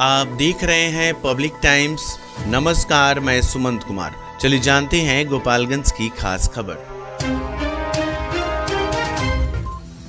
आप देख रहे हैं पब्लिक टाइम्स। नमस्कार, मैं सुमंत कुमार। चलिए जानते हैं गोपालगंज की खास खबर।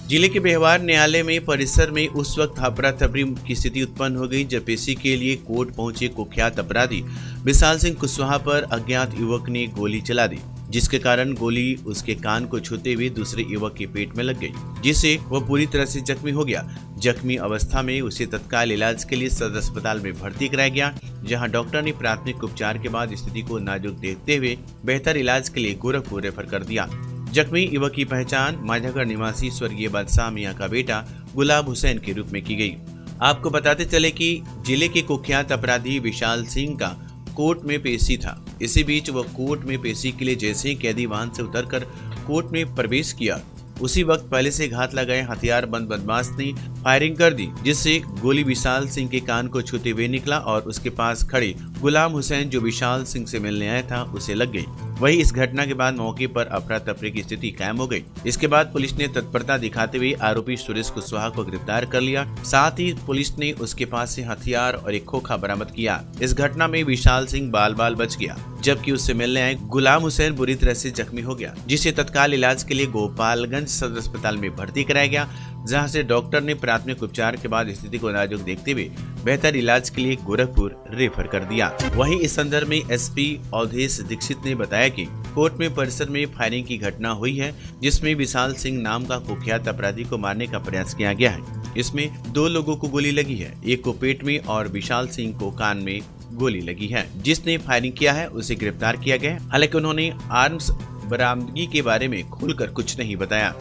जिले के बेहवार न्यायालय में परिसर में उस वक्त अफरा तफरी की स्थिति उत्पन्न हो गई जब पेशी के लिए कोर्ट पहुंचे कुख्यात अपराधी विशाल सिंह कुशवाहा पर अज्ञात युवक ने गोली चला दी, जिसके कारण गोली उसके कान को छूते हुए दूसरे युवक के पेट में लग गई, जिससे वह पूरी तरह से जख्मी हो गया। जख्मी अवस्था में उसे तत्काल इलाज के लिए सदर अस्पताल में भर्ती कराया गया, जहां डॉक्टर ने प्राथमिक उपचार के बाद स्थिति को नाजुक देखते हुए बेहतर इलाज के लिए गोरखपुर रेफर कर दिया। जख्मी युवक की पहचान माझागढ़ निवासी स्वर्गीय बादशाह मियां का बेटा गुलाब हुसैन के रूप में की गई। आपको बताते चले कि जिले के कुख्यात अपराधी विशाल सिंह का कोर्ट में पेशी था। इसी बीच वह कोर्ट में पेशी के लिए जैसे ही कैदी वाहन से उतरकर कोर्ट में प्रवेश किया, उसी वक्त पहले से घात लगाए हथियार बंद बदमाश ने फायरिंग कर दी, जिससे गोली विशाल सिंह के कान को छूते हुए निकला और उसके पास खड़े गुलाम हुसैन जो विशाल सिंह से मिलने आया था उसे लग गई। वही इस घटना के बाद मौके पर अफरा तफरी की स्थिति कायम हो गई। इसके बाद पुलिस ने तत्परता दिखाते हुए आरोपी सुरेश कुशवाहा को गिरफ्तार कर लिया। साथ ही पुलिस ने उसके पास से हथियार और एक खोखा बरामद किया। इस घटना में विशाल सिंह बाल बाल बच गया, जबकि उससे मिलने आए गुलाम हुसैन बुरी तरह से जख्मी हो गया, जिसे तत्काल इलाज के लिए गोपालगंज सदर अस्पताल में भर्ती कराया गया, जहां से डॉक्टर ने प्राथमिक उपचार के बाद स्थिति को नाजुक देखते हुए बेहतर इलाज के लिए गोरखपुर रेफर कर दिया। वहीं इस संदर्भ में एसपी अवधेश दीक्षित ने बताया कि कोर्ट में परिसर में फायरिंग की घटना हुई है, जिसमें विशाल सिंह नाम का कुख्यात अपराधी को मारने का प्रयास किया गया है। इसमें 2 लोगों को गोली लगी है, एक को पेट में और विशाल सिंह को कान में गोली लगी है। जिसने फायरिंग किया है उसे गिरफ्तार किया गया। हालांकि उन्होंने आर्म्स बरामदगी के बारे में खुलकर कुछ नहीं बताया।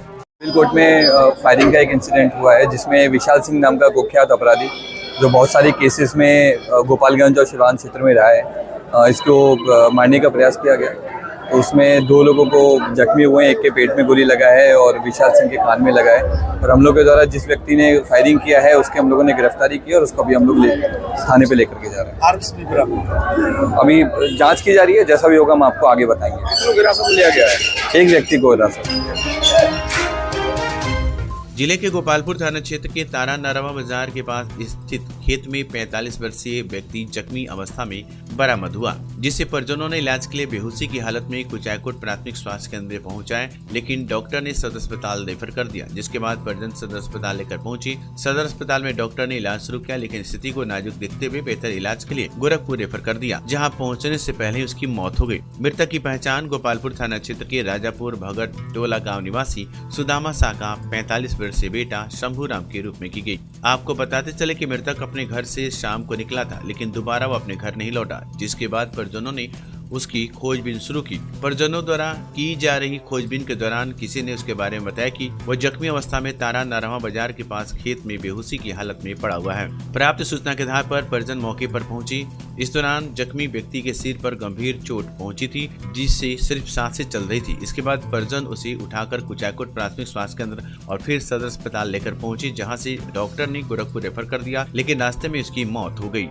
कोर्ट में फायरिंग का एक इंसिडेंट हुआ है, जिसमें विशाल सिंह नाम का कुख्यात अपराधी जो बहुत सारे केसेस में गोपालगंज और सिवान क्षेत्र में रहा है, इसको मारने का प्रयास किया गया। तो उसमें 2 लोगों को जख्मी हुए हैं, एक के पेट में गोली लगा है और विशाल सिंह के कान में लगा है। और हम लोग के द्वारा जिस व्यक्ति ने फायरिंग किया है उसके हम लोगों ने गिरफ्तारी की और उसको अभी हम लोग थाने पे लेकर के जा रहे हैं। आर्म्स भी बरामद, अभी जांच की जा रही है, जैसा भी होगा हम आपको आगे बताएंगे। कितनों को हिरासत में लिया गया है? एक व्यक्ति को हिरासत में लिया गया है। जिले के गोपालपुर थाना क्षेत्र के तारा नरवा बाजार के पास स्थित खेत में 45 वर्षीय व्यक्ति जख्मी अवस्था में बरामद हुआ, जिसे परिजनों ने इलाज के लिए बेहोशी की हालत में कुचायकोट प्राथमिक स्वास्थ्य केंद्र में पहुंचाए, लेकिन डॉक्टर ने सदर अस्पताल रेफर कर दिया। जिसके बाद परिजन सदर अस्पताल लेकर पहुंचे। सदर अस्पताल में डॉक्टर ने इलाज शुरू किया, लेकिन स्थिति को नाजुक देखते हुए बेहतर इलाज के लिए गोरखपुर रेफर कर दिया, जहाँ पहुँचने से पहले ही उसकी मौत हो गयी। मृतक की पहचान गोपालपुर थाना क्षेत्र के राजापुर भगत टोला गाँव निवासी सुदामा साका 45 से बेटा शंभू राम के रूप में की गई। आपको बताते चले कि मृतक अपने घर से शाम को निकला था, लेकिन दोबारा वो अपने घर नहीं लौटा, जिसके बाद परिजनों ने उसकी खोजबीन शुरू की। परिजनों द्वारा की जा रही खोजबीन के दौरान किसी ने उसके बारे में बताया कि वह जख्मी अवस्था में तारा नरवा बाजार के पास खेत में बेहोशी की हालत में पड़ा हुआ है। प्राप्त सूचना के आधार पर परिजन मौके पर पहुंची। इस दौरान जख्मी व्यक्ति के सिर पर गंभीर चोट पहुंची थी, जिससे सिर्फ सांसें चल रही थी। इसके बाद परिजन उसे उठाकर कुचायकोट प्राथमिक स्वास्थ्य केंद्र और फिर सदर अस्पताल लेकर पहुंचे, जहां से डॉक्टर ने गोरखपुर रेफर कर दिया, लेकिन रास्ते में उसकी मौत हो गई।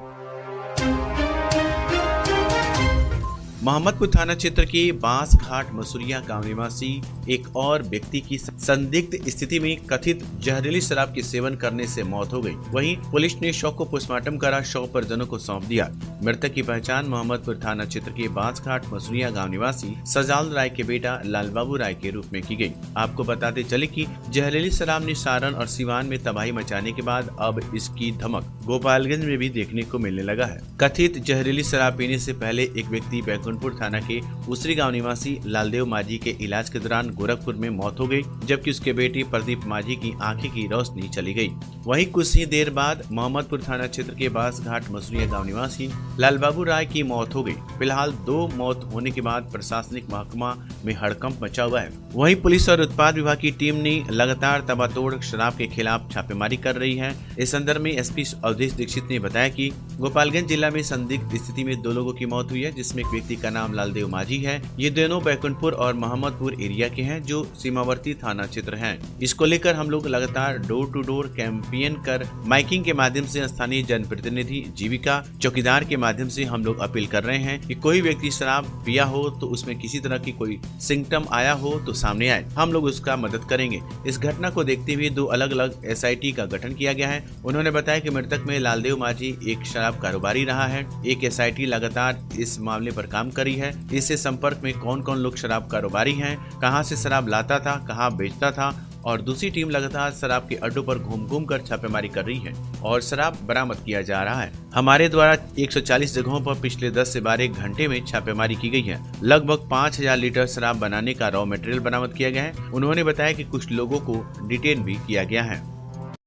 मोहम्मदपुर थाना क्षेत्र के बांस घाट मसूरिया गांव निवासी एक और व्यक्ति की संदिग्ध स्थिति में कथित जहरीली शराब के सेवन करने से मौत हो गई। वहीं पुलिस ने शव को पोस्टमार्टम करा शव परिजनों को सौंप दिया। मृतक की पहचान मोहम्मदपुर थाना क्षेत्र के बांस घाट मसूरिया गाँव निवासी सजाल राय के बेटा लालबाबू राय के रूप में की गयी। आपको बताते चले कि जहरीली शराब ने सारण और सिवान में तबाही मचाने के बाद अब इसकी धमक गोपालगंज में भी देखने को मिलने लगा है। कथित जहरीली शराब पीने से पहले एक व्यक्ति बैकुंठपुर थाना के उसरी गांव निवासी लालदेव माझी के इलाज के दौरान गोरखपुर में मौत हो गई, जबकि उसके बेटे प्रदीप माझी की आंखें की रोशनी चली गई। वहीं कुछ ही देर बाद मोहम्मदपुर थाना क्षेत्र के बांस घाट मसूरिया गांव निवासी लालबाबू राय की मौत हो गई। फिलहाल 2 मौत होने के बाद प्रशासनिक महकमा में हड़कंप मचा हुआ है। वहीं पुलिस और उत्पाद विभाग की टीम ने लगातार तबातोड़ शराब के खिलाफ छापेमारी कर रही है। इस संदर्भ में एसपी अवधेश दीक्षित ने बताया कि गोपालगंज जिला में संदिग्ध स्थिति में 2 लोगों की मौत हुई है, जिसमें एक व्यक्ति का नाम लालदेव माझी है। ये दोनों बैकुंठपुर और मोहम्मदपुर एरिया के हैं जो सीमावर्ती थाना क्षेत्र हैं। इसको लेकर हम लोग लगातार डोर टू डोर कैंपेन कर माइकिंग के माध्यम से स्थानीय जनप्रतिनिधि, जीविका, चौकीदार के माध्यम से हम लोग अपील कर रहे हैं कि कोई व्यक्ति शराब पिया हो तो उसमें किसी तरह की कोई सिम्टम आया हो तो सामने आए, हम लोग उसका मदद करेंगे। इस घटना को देखते हुए 2 अलग अलग SIT का गठन किया गया है। उन्होंने बताया कि मृतक में लालदेव माझी एक शराब कारोबारी रहा है। एक SIT लगातार इस मामले पर काम करी है। इससे संपर्क में कौन कौन लोग शराब कारोबारी हैं, कहां से शराब लाता था, कहां बेचता था, और दूसरी टीम लगातार शराब के अड्डों पर घूम घूम कर छापेमारी कर रही है और शराब बरामद किया जा रहा है। हमारे द्वारा 140 जगहों पर पिछले 10 से 12 घंटे में छापेमारी की गई है। लगभग 5000 लीटर शराब बनाने का रॉ मटेरियल बरामद किया गया है। उन्होंने बताया कि कुछ लोगों को डिटेन भी किया गया है।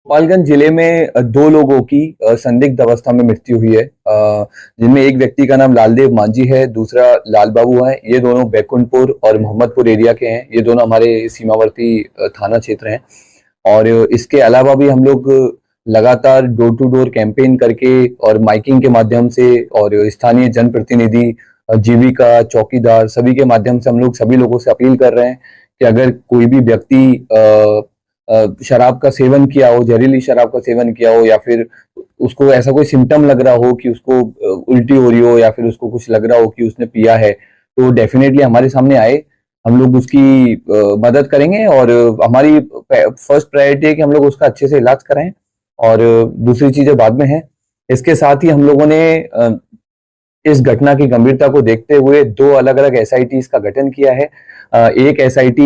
गोपालगंज जिले में 2 लोगों की संदिग्ध अवस्था में मृत्यु हुई है, जिनमें एक व्यक्ति का नाम लालदेव माझी है, दूसरा लाल बाबू है। ये दोनों बैकुंठपुर और मोहम्मदपुर एरिया के हैं। ये दोनों हमारे सीमावर्ती थाना क्षेत्र हैं। और इसके अलावा भी हम लोग लगातार डोर टू डोर कैंपेन करके और माइकिंग के माध्यम से और स्थानीय जनप्रतिनिधि, जीविका, चौकीदार, सभी के माध्यम से हम लोग सभी लोगों से अपील कर रहे हैं कि अगर कोई भी व्यक्ति शराब का सेवन किया हो, जहरीली शराब का सेवन किया हो, या फिर उसको ऐसा कोई सिम्टम लग रहा हो कि उसको उल्टी हो रही हो, या फिर उसको कुछ लग रहा हो कि उसने पिया है, तो डेफिनेटली हमारे सामने आए, हम लोग उसकी मदद करेंगे। और हमारी फर्स्ट प्रायोरिटी है कि हम लोग उसका अच्छे से इलाज कराएं और दूसरी चीजें बाद में हैं। इसके साथ ही हम लोगों ने इस घटना की गंभीरता को देखते हुए 2 अलग अलग SITs का गठन किया है। एक SIT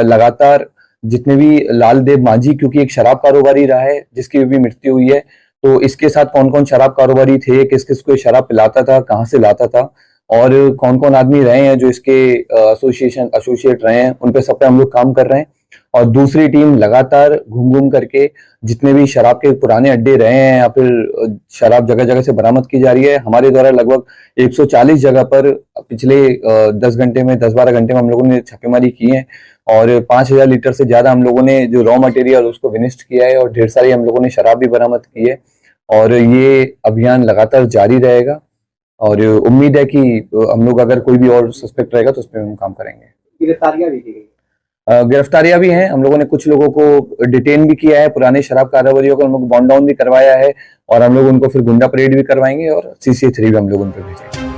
लगातार जितने भी लालदेव माझी, क्योंकि एक शराब कारोबारी रहा है जिसकी भी मृत्यु हुई है, तो इसके साथ कौन कौन शराब कारोबारी थे, किस किस को शराब पिलाता था, कहाँ से लाता था, और कौन कौन आदमी रहे हैं जो इसके एसोसिएट रहे हैं, उन पे सब पे हम लोग काम कर रहे हैं। और दूसरी टीम लगातार घूम घूम करके जितने भी शराब के पुराने अड्डे रहे हैं या फिर शराब जगह जगह से बरामद की जा रही है। हमारे द्वारा लगभग 140 जगह पर पिछले 10-12 घंटे में हम लोगों ने छापेमारी की है और 5000 लीटर से ज्यादा हम लोगों ने जो रॉ मटेरियल उसको विनिष्ट किया है और ढेर सारी हम लोगों ने शराब भी बरामद की है। और ये अभियान लगातार जारी रहेगा और उम्मीद है कि हम लोग अगर कोई भी और सस्पेक्ट रहेगा तो उस पर हम काम करेंगे। गिरफ्तारियां भी की गई, गिरफ्तारियां भी हैं। हम लोगों ने कुछ लोगों को डिटेन भी किया है, पुराने शराब कारोबारियों को हम लोग बॉन्ड डाउन भी करवाया है और हम लोग उनको फिर गुंडा परेड भी करवाएंगे और CCA3 भी हम लोग उन पर भेजेंगे।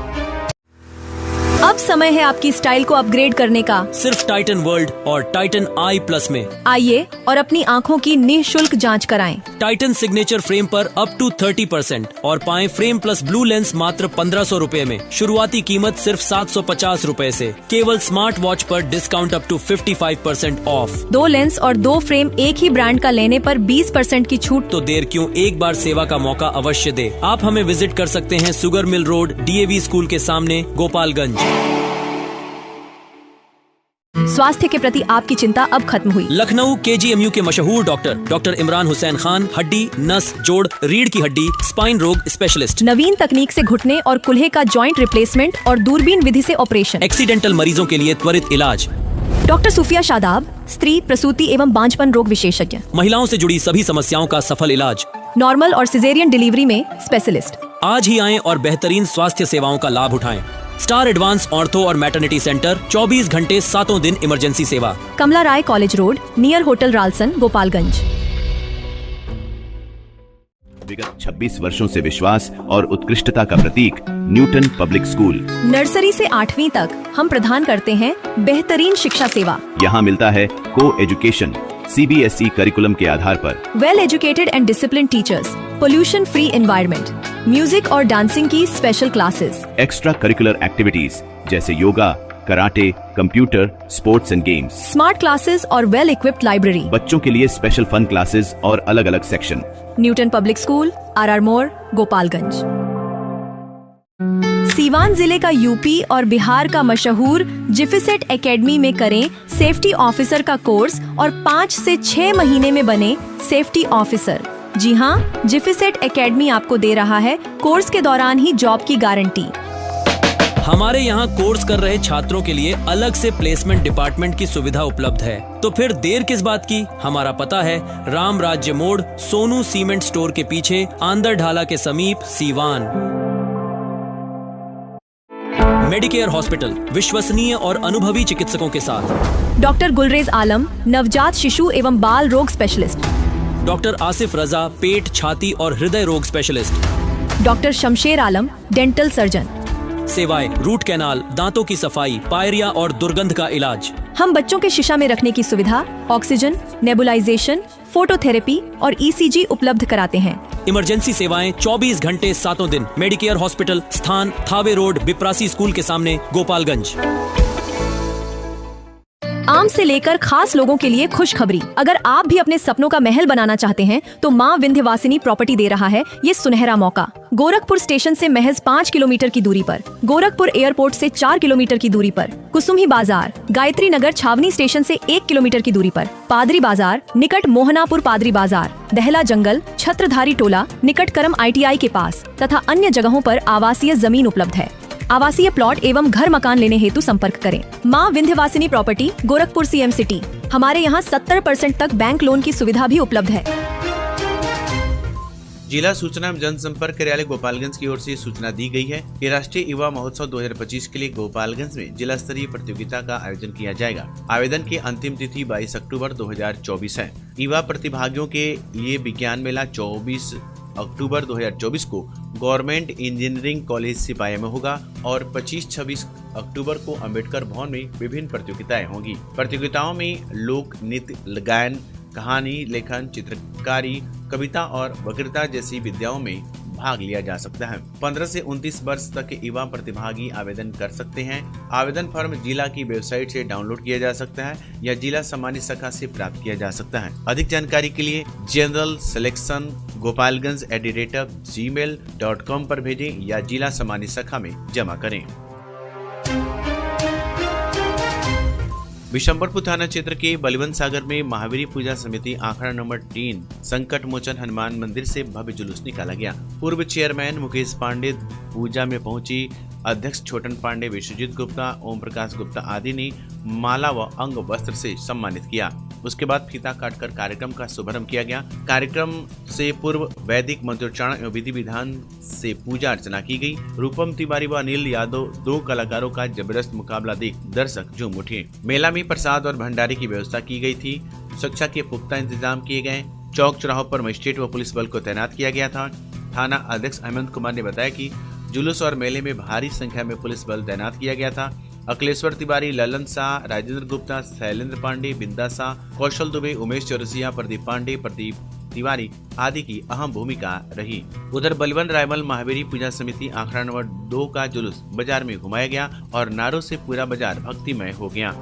अब समय है आपकी स्टाइल को अपग्रेड करने का, सिर्फ टाइटन वर्ल्ड और टाइटन i+ में। आइए और अपनी आँखों की निःशुल्क जांच कराएं। टाइटन सिग्नेचर फ्रेम पर अप टू 30% और पाएं फ्रेम प्लस ब्लू लेंस मात्र 1500 रुपए में। शुरुआती कीमत सिर्फ 750 रुपए से। केवल स्मार्ट वॉच पर discount up to 55% off. 2 lens और 2 फ्रेम एक ही ब्रांड का लेने पर 20% की छूट। तो देर क्यों, एक बार सेवा का मौका अवश्य दे। आप हमें विजिट कर सकते हैं sugar mill road, DAV school के सामने, गोपालगंज। स्वास्थ्य के प्रति आपकी चिंता अब खत्म हुई। लखनऊ KGMU के मशहूर डॉक्टर इमरान हुसैन खान, हड्डी, नस, जोड़, रीढ़ की हड्डी, स्पाइन रोग स्पेशलिस्ट। नवीन तकनीक से घुटने और कुल्हे का जॉइंट रिप्लेसमेंट और दूरबीन विधि से ऑपरेशन। एक्सीडेंटल मरीजों के लिए त्वरित इलाज। डॉक्टर सूफिया शादाब, स्त्री प्रसूति एवं बांझपन रोग विशेषज्ञ। महिलाओं से जुड़ी सभी समस्याओं का सफल इलाज। नॉर्मल और सिजेरियन डिलीवरी में स्पेशलिस्ट। आज ही आएं और बेहतरीन स्वास्थ्य सेवाओं का लाभ उठाएं। स्टार एडवांस ऑर्थो और मैटरनिटी सेंटर, 24 घंटे 7 दिन इमरजेंसी सेवा। कमला राय college road, near hotel Ralson, Gopalganj. विगत 26 वर्षों से विश्वास और उत्कृष्टता का प्रतीक न्यूटन पब्लिक स्कूल। नर्सरी से 8वीं तक हम प्रदान करते हैं बेहतरीन शिक्षा सेवा। यहाँ मिलता है को एजुकेशन CBSE करिकुलम के आधार पर। Well educated and discipline teachers, pollution free environment, music और डांसिंग की special classes, extra curricular activities जैसे yoga, karate, computer, sports and games, smart classes और वेल इक्विप्ड लाइब्रेरी। बच्चों के लिए स्पेशल फन क्लासेस और अलग अलग section. Newton public school, RR मोड़, गोपालगंज। सीवान जिले का यूपी और बिहार का मशहूर जिफिसेट एकेडमी में करें सेफ्टी ऑफिसर का कोर्स और 5 से 6 महीने में बने सेफ्टी ऑफिसर। जी हाँ, जिफिसेट एकेडमी आपको दे रहा है कोर्स के दौरान ही जॉब की गारंटी। हमारे यहाँ कोर्स कर रहे छात्रों के लिए अलग से प्लेसमेंट डिपार्टमेंट की सुविधा उपलब्ध है। तो फिर देर किस बात की? हमारा पता है राम राज्य मोड़, सोनू सीमेंट स्टोर के पीछे, आंदर ढाला के समीप, सीवान। मेडिकेयर हॉस्पिटल, विश्वसनीय और अनुभवी चिकित्सकों के साथ। डॉक्टर गुलरेज आलम, नवजात शिशु एवं बाल रोग स्पेशलिस्ट। डॉक्टर आसिफ रजा, पेट, छाती और हृदय रोग स्पेशलिस्ट। डॉक्टर शमशेर आलम, डेंटल सर्जन। सेवाएं रूट कैनाल, दांतों की सफाई, पायरिया और दुर्गंध का इलाज। हम बच्चों के शीशा में रखने की सुविधा, ऑक्सीजन, नेबुलाइजेशन, फोटोथेरेपी और ECG उपलब्ध कराते हैं। इमरजेंसी सेवाएं 24 घंटे 7 दिन। मेडिकेयर हॉस्पिटल, स्थान थावे रोड, बिप्रासी स्कूल के सामने, गोपालगंज। आम से लेकर खास लोगों के लिए खुशखबरी। अगर आप भी अपने सपनों का महल बनाना चाहते हैं तो माँ विंध्यवासिनी प्रॉपर्टी दे रहा है ये सुनहरा मौका। गोरखपुर स्टेशन से महज 5 किलोमीटर की दूरी पर, गोरखपुर एयरपोर्ट से 4 किलोमीटर की दूरी पर, कुसुम्ही बाजार, गायत्री नगर छावनी स्टेशन से 1 किलोमीटर की दूरी पर, पादरी बाजार निकट मोहनापुर पादरी बाजार, दहला जंगल, छत्रधारी टोला निकट करम ITI के पास तथा अन्य जगहों पर आवासीय जमीन उपलब्ध है। आवासीय प्लॉट एवं घर मकान लेने हेतु संपर्क करें। माँ Vindhyavasini property, Gorakhpur CM city. हमारे यहाँ 70% तक बैंक लोन की सुविधा भी उपलब्ध है। जिला सूचना एवं जनसंपर्क कार्यालय गोपालगंज की ओर से सूचना दी गई है कि राष्ट्रीय युवा महोत्सव 2025 के लिए गोपालगंज में जिला स्तरीय प्रतियोगिता का आयोजन किया जाएगा। आवेदन की अंतिम तिथि 22 अक्टूबर 2024 है। युवा प्रतिभागियों के लिए विज्ञान मेला 24 अक्टूबर 2024 को गवर्नमेंट इंजीनियरिंग कॉलेज सिपाही में होगा और 25-26 अक्टूबर को अंबेडकर भवन में विभिन्न प्रतियोगिताएं होंगी। प्रतियोगिताओं में लोक नृत्य, गायन, कहानी लेखन, चित्रकारी, कविता और वक्तृता जैसी विद्याओं में भाग लिया जा सकता है। 15 से 29 वर्ष तक के युवा प्रतिभागी आवेदन कर सकते हैं। आवेदन फॉर्म जिला की वेबसाइट से डाउनलोड किया जा सकता है या जिला सम्मानित शाखा से प्राप्त किया जा सकता है। अधिक जानकारी के लिए जनरल सिलेक्शन gopalganj@gmail.com पर भेजें या जिला सम्मानित शाखा में जमा करें। बिशंबरपुर थाना क्षेत्र के बलवंत सागर में महावीरी पूजा समिति आंकड़ा नंबर 3 संकट मोचन हनुमान मंदिर से भव्य जुलूस निकाला गया। पूर्व चेयरमैन मुकेश पांडे पूजा में पहुंची। अध्यक्ष छोटन पांडे, विश्वजीत गुप्ता, ओम प्रकाश गुप्ता आदि ने माला व अंग वस्त्र से सम्मानित किया। उसके बाद फीता काटकर कार्यक्रम का शुभारंभ किया गया। कार्यक्रम से पूर्व वैदिक मंत्रोच्चारण एवं विधि विधान से पूजा अर्चना की गई। रूपम तिवारी व अनिल यादव, 2 कलाकारों का जबरदस्त मुकाबला देख दर्शक झूम उठे। मेला में प्रसाद और भंडारे की व्यवस्था की गई थी। सुरक्षा के पुख्ता इंतजाम किए गए। चौक चौराहों पर मजिस्ट्रेट व पुलिस बल को तैनात किया गया था। थाना अध्यक्ष हेमंत कुमार ने बताया कि जुलूस और मेले में भारी संख्या में पुलिस बल तैनात किया गया था। अखिलेश्वर तिवारी, ललन शाह, राजेंद्र गुप्ता, शैलेंद्र पांडे, बिंदा शाह, कौशल दुबे, उमेश चौरसिया, प्रदीप पांडे, प्रदीप तिवारी आदि की अहम भूमिका रही। उधर बलवंत रायमल महावीरी पूजा समिति आंकड़ा नंबर 2 का जुलूस बाजार में घुमाया गया और नारों से पूरा बाजार भक्तिमय हो गया।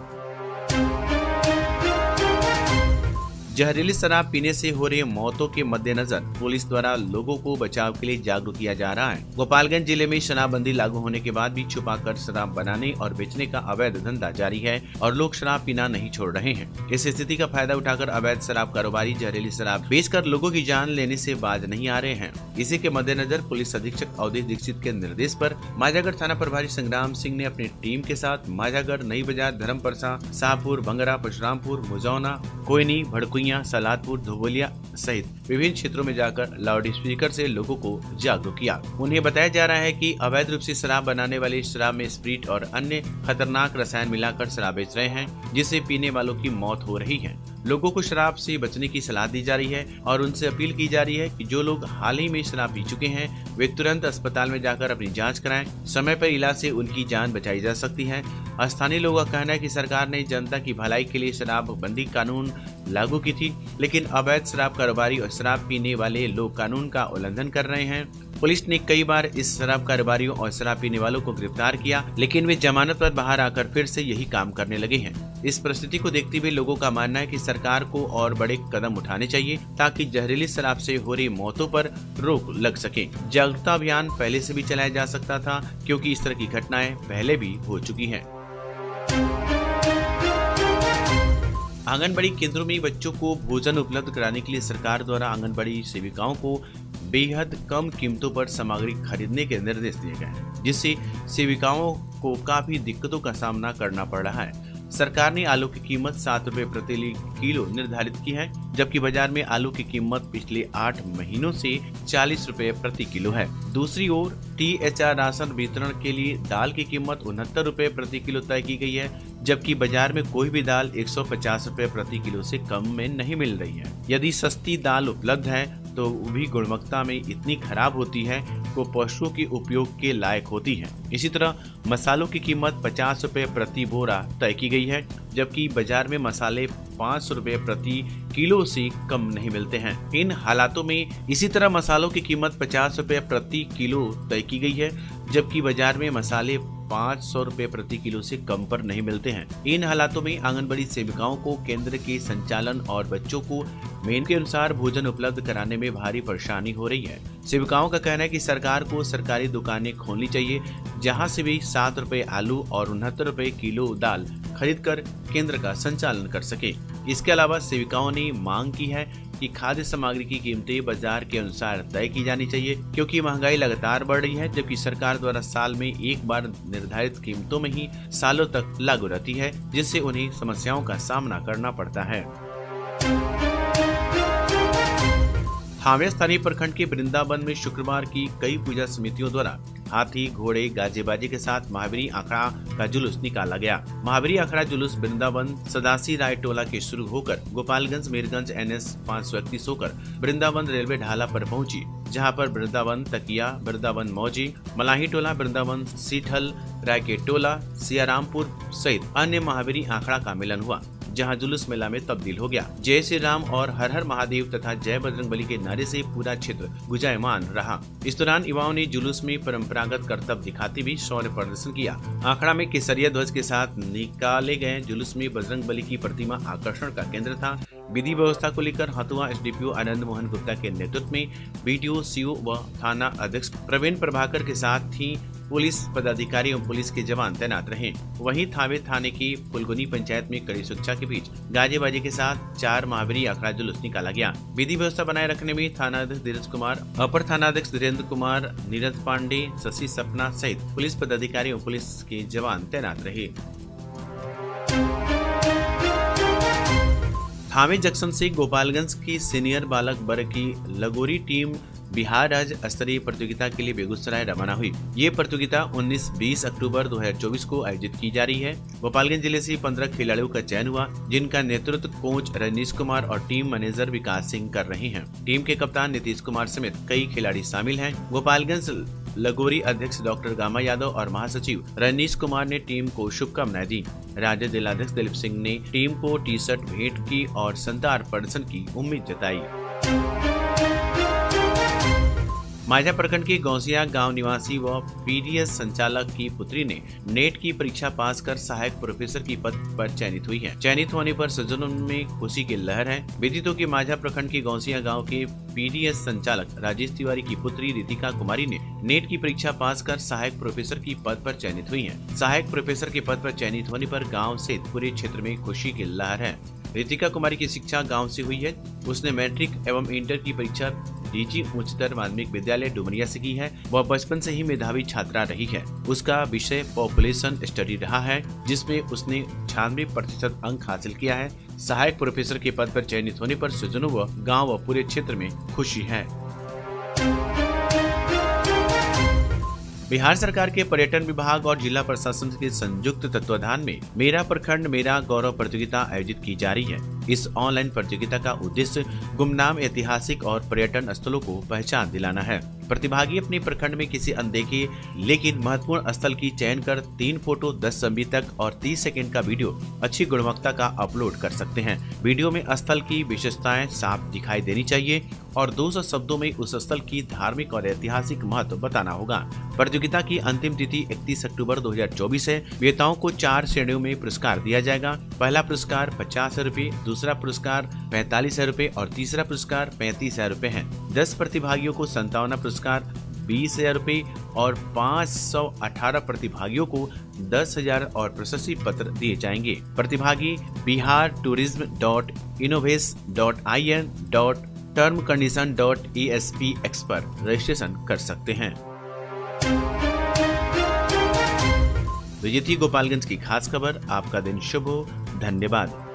जहरीली शराब पीने से हो रही मौतों के मद्देनजर पुलिस द्वारा लोगों को बचाव के लिए जागरूक किया जा रहा है। गोपालगंज जिले में शराबबंदी लागू होने के बाद भी छुपाकर शराब बनाने और बेचने का अवैध धंधा जारी है और लोग शराब पीना नहीं छोड़ रहे हैं। इस स्थिति का फायदा उठाकर अवैध शराब कारोबारी जहरीली शराब बेचकर लोगों की जान लेने से बाज नहीं आ रहे हैं। इसी के मद्देनजर पुलिस अधीक्षक अवधेश दीक्षित के निर्देश पर माजागढ़ थाना प्रभारी संग्राम सिंह ने अपनी टीम के साथ माजागढ़, नई बाजार, धर्मपरसा, शाहपुर, बंगरा, परशुरामपुर, मुजौना, कोयनी, भड़कुइया, सलादपुर, धोबलिया सहित विभिन्न क्षेत्रों में जाकर लाउड स्पीकर से लोगों को जागरूक किया। उन्हें बताया जा रहा है कि अवैध रूप से शराब बनाने वाले शराब में स्प्रिट और अन्य खतरनाक रसायन मिलाकर शराब बेच रहे हैं, जिससे पीने वालों की मौत हो रही है। लोगों को शराब से बचने की सलाह दी जा रही है और उनसे अपील की जा रही है कि जो लोग हाल ही में शराब पी चुके हैं वे तुरंत अस्पताल में जाकर अपनी जांच कराएं। समय पर इलाज से उनकी जान बचाई जा सकती है। स्थानीय लोगों का कहना है कि सरकार ने जनता की भलाई के लिए शराबबंदी कानून लागू की थी, लेकिन अवैध शराब कारोबारी और शराब पीने वाले लोग कानून का उल्लंघन कर रहे हैं। पुलिस ने कई बार इस शराब कारोबारियों और शराब पीने वालों को गिरफ्तार किया, लेकिन वे जमानत पर बाहर आकर फिर से यही काम करने लगे हैं। इस परिस्थिति को देखते हुए लोगों का मानना है कि सरकार को और बड़े कदम उठाने चाहिए ताकि जहरीली शराब से हो रही मौतों पर रोक लग सके। जागरूकता अभियान पहले से भी चलाया जा सकता था, क्योंकि इस तरह की घटनाएं पहले भी हो चुकी हैं। आंगनबाड़ी केंद्रों में बच्चों को भोजन उपलब्ध कराने के लिए सरकार द्वारा आंगनबाड़ी सेविकाओं को बेहद कम कीमतों पर सामग्री खरीदने के निर्देश दिए गए हैं, जिससे सेविकाओं को काफी दिक्कतों का सामना करना पड़ रहा है। सरकार ने आलू की कीमत 7 रुपए प्रति किलो निर्धारित की है, जबकि बाजार में आलू की कीमत पिछले 8 महीनों से 40 रुपए प्रति किलो है। दूसरी ओर THR राशन वितरण के लिए दाल की कीमत 69 रुपए प्रति किलो तय की गई है, जबकि बाजार में कोई भी दाल 150 रुपए प्रति किलो से कम में नहीं मिल रही है। यदि सस्ती दाल उपलब्ध है तो वो भी गुणवत्ता में इतनी खराब होती है वो पशुओं के उपयोग के लायक होती है। इसी तरह मसालों की कीमत 50 रुपए प्रति बोरा तय की गई है, जबकि बाजार में मसाले 500 रुपए प्रति किलो से कम नहीं मिलते हैं। इन हालातों में इसी तरह मसालों की कीमत 50 रुपए प्रति किलो तय की गई है, जबकि बाजार में मसाले 500 रुपए प्रति किलो से कम पर नहीं मिलते हैं। इन हालातों में आंगनबाड़ी सेविकाओं को केंद्र के संचालन और बच्चों को मेनू के अनुसार भोजन उपलब्ध कराने में भारी परेशानी हो रही है। सेविकाओं का कहना है कि सरकार को सरकारी दुकानें खोलनी चाहिए, जहां से भी 7 रुपए आलू और 69 रुपए किलो दाल खरीदकर केंद्र का संचालन कर सके। इसके अलावा सेविकाओं ने मांग की है कि खाद्य सामग्री की कीमतें बाजार के अनुसार तय की जानी चाहिए, क्योंकि महंगाई लगातार बढ़ रही है, जबकि सरकार द्वारा साल में एक बार निर्धारित कीमतों में ही सालों तक लागू रहती है, जिससे उन्हें समस्याओं का सामना करना पड़ता है। थावे स्थानीय प्रखंड के वृंदावन में शुक्रवार की कई पूजा समितियों द्वारा हाथी, घोड़े, गाजे बाजे के साथ महावीरी आखड़ा का जुलूस निकाला गया। महावीरी आखड़ा जुलूस वृंदावन सदासी राय टोला के शुरू होकर गोपालगंज मीरगंज NS 531 होकर वृंदावन रेलवे ढाला पर पहुंची, जहां पर वृंदावन तकिया, वृंदावन मौजी, मलाही टोला, वृंदावन सीठल, रायकेट टोला, सियारामपुर सहित अन्य महावीरी आखड़ा का मिलन हुआ, जहां जुलूस मेला में तब्दील हो गया। जय श्री राम और हर हर महादेव तथा जय बजरंगबली के नारे से पूरा क्षेत्र गुंजायमान रहा। इस दौरान युवाओं ने जुलूस में परंपरागत करतब दिखाते हुए शौर्य प्रदर्शन किया। आखड़ा में केसरिया ध्वज के साथ निकाले गए जुलूस में बजरंगबली की प्रतिमा आकर्षण का केंद्र था। विधि व्यवस्था को लेकर हथुआ SDPO आनंद मोहन गुप्ता के नेतृत्व में BDO, CO व थाना अध्यक्ष प्रवीण प्रभाकर के साथ ही पुलिस पदाधिकारी एवं पुलिस के जवान तैनात रहे। वहीं थावे थाने की फुलगुनी पंचायत में कड़ी सुरक्षा के बीच गाजे बाजे के साथ 4 महावीरी आखड़ा जुलूस निकाला गया। विधि व्यवस्था बनाए रखने में थाना अध्यक्ष धीरज कुमार, अपर थाना अध्यक्ष धीरेन्द्र कुमार, नीरज पांडे, शशि सपना सहित पुलिस पदाधिकारी एवं पुलिस के जवान तैनात रहे। थावे जंक्शन से गोपालगंज की सीनियर बालक वर्ग की लगोरी टीम बिहार राज्य स्तरीय प्रतियोगिता के लिए बेगूसराय रवाना हुई। ये प्रतियोगिता 19-20 अक्टूबर 2024 को आयोजित की जा रही है। गोपालगंज जिले से 15 खिलाड़ियों का चयन हुआ, जिनका नेतृत्व कोच रजनीश कुमार और टीम मैनेजर विकास सिंह कर रहे हैं। टीम के कप्तान नीतीश कुमार समेत कई खिलाड़ी शामिल हैं। गोपालगंज लगोरी अध्यक्ष डॉक्टर गामा यादव और महासचिव रजनीश कुमार ने टीम को शुभकामनाएं दी। राज्य जिलाध्यक्ष दिलीप सिंह ने टीम को टी-शर्ट भेंट की और शानदार प्रदर्शन की उम्मीद जताई। माझा प्रखंड के गौसिया गांव निवासी व PDS संचालक की पुत्री ने नेट की परीक्षा पास कर सहायक प्रोफेसर की पद पर चयनित हुई है। चयनित होने पर स्वजनों में खुशी की लहर है। विदित हो कि माझा प्रखंड के गौसिया गांव के PDS संचालक राजेश तिवारी की पुत्री रितिका कुमारी ने नेट की परीक्षा पास कर सहायक प्रोफेसर की पद पर चयनित हुई है। सहायक प्रोफेसर के पद पर चयनित होने पर गाँव सहित पूरे क्षेत्र में खुशी की लहर है। रितिका कुमारी की शिक्षा गांव से हुई है। उसने मैट्रिक एवं इंटर की परीक्षा DG उच्चतर माध्यमिक विद्यालय डुमरिया से की है। वह बचपन से ही मेधावी छात्रा रही है। उसका विषय पॉपुलेशन स्टडी रहा है, जिसमें उसने 96% अंक हासिल किया है। सहायक प्रोफेसर के पद पर चयनित होने पर स्वजनों व गाँव व पूरे क्षेत्र में खुशी है। बिहार सरकार के पर्यटन विभाग और जिला प्रशासन के संयुक्त तत्वाधान में मेरा प्रखंड मेरा गौरव प्रतियोगिता आयोजित की जा रही है। इस ऑनलाइन प्रतियोगिता का उद्देश्य गुमनाम ऐतिहासिक और पर्यटन स्थलों को पहचान दिलाना है। प्रतिभागी अपने प्रखंड में किसी अनदेखे लेकिन महत्वपूर्ण स्थल की चयन कर 3 फोटो 10 MB तक और 30 सेकंड का वीडियो अच्छी गुणवत्ता का अपलोड कर सकते हैं। वीडियो में स्थल की विशेषताएं साफ दिखाई देनी चाहिए और 200 शब्दों में उस स्थल की धार्मिक और ऐतिहासिक महत्व बताना होगा। प्रतियोगिता की अंतिम तिथि 31 अक्टूबर 2024 है। विजेताओं को 4 श्रेणियों में पुरस्कार दिया जाएगा। पहला पुरस्कार 50,000 रुपए, दूसरा पुरस्कार 45,000 रुपए और तीसरा पुरस्कार 35,000 रुपए है। 10 प्रतिभागियों को 57 पुरस्कार 20,000 रुपए और 518 प्रतिभागियों को 10,000 और प्रशस्ति पत्र दिए जाएंगे। प्रतिभागी bihartourism.innovace.in.termcondition.espx पर रजिस्ट्रेशन कर सकते हैं। तो ये थी गोपालगंज की खास खबर। आपका दिन शुभ हो। धन्यवाद।